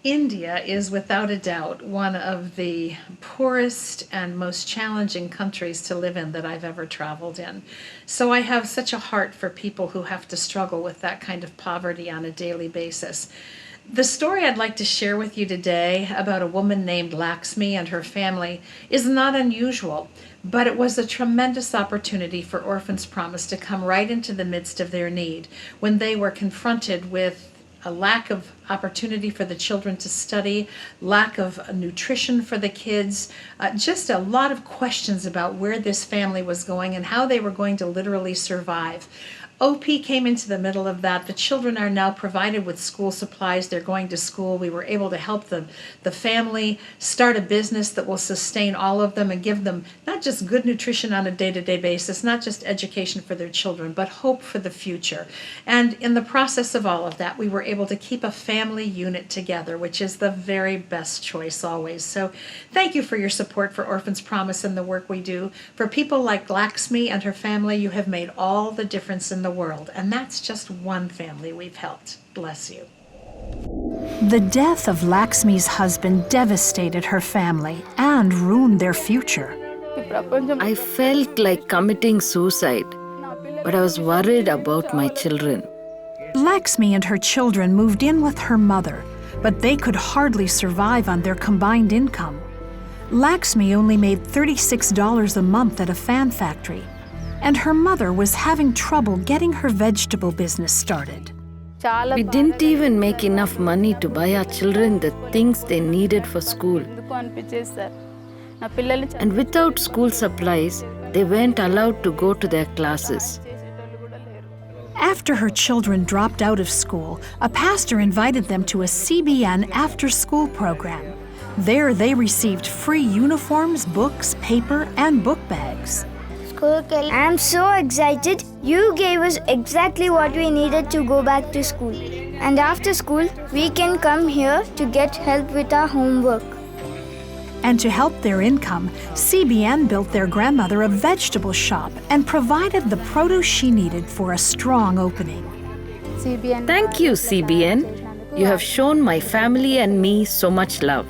India is without a doubt one of the poorest and most challenging countries to live in that I've ever traveled in. So I have such a heart for people who have to struggle with that kind of poverty on a daily basis. The story I'd like to share with you today about a woman named Laxmi and her family is not unusual, but it was a tremendous opportunity for Orphans Promise to come right into the midst of their need when they were confronted with a lack of opportunity for the children to study, lack of nutrition for the kids, just a lot of questions about where this family was going and how they were going to literally survive. OP came into the middle of that. The children are now provided with school supplies. They're going to school. We were able to help the family start a business that will sustain all of them and give them not just good nutrition on a day-to-day basis, not just education for their children, but hope for the future. And in the process of all of that, we were able to keep a family unit together, which is the very best choice always. So thank you for your support for Orphans Promise and the work we do. For people like Laxmi and her family, you have made all the difference in the world, and that's just one family we've helped. Bless you. The death of Laxmi's husband devastated her family and ruined their future. I felt like committing suicide, but I was worried about my children. Laxmi and her children moved in with her mother, but they could hardly survive on their combined income. Laxmi only made $36 a month at a fan factory, and her mother was having trouble getting her vegetable business started. We didn't even make enough money to buy our children the things they needed for school. And without school supplies, they weren't allowed to go to their classes. After her children dropped out of school, a pastor invited them to a CBN after-school program. There they received free uniforms, books, paper, and book bags. I'm so excited. You gave us exactly what we needed to go back to school. And after school, we can come here to get help with our homework. And to help their income, CBN built their grandmother a vegetable shop and provided the produce she needed for a strong opening. Thank you, CBN. You have shown my family and me so much love.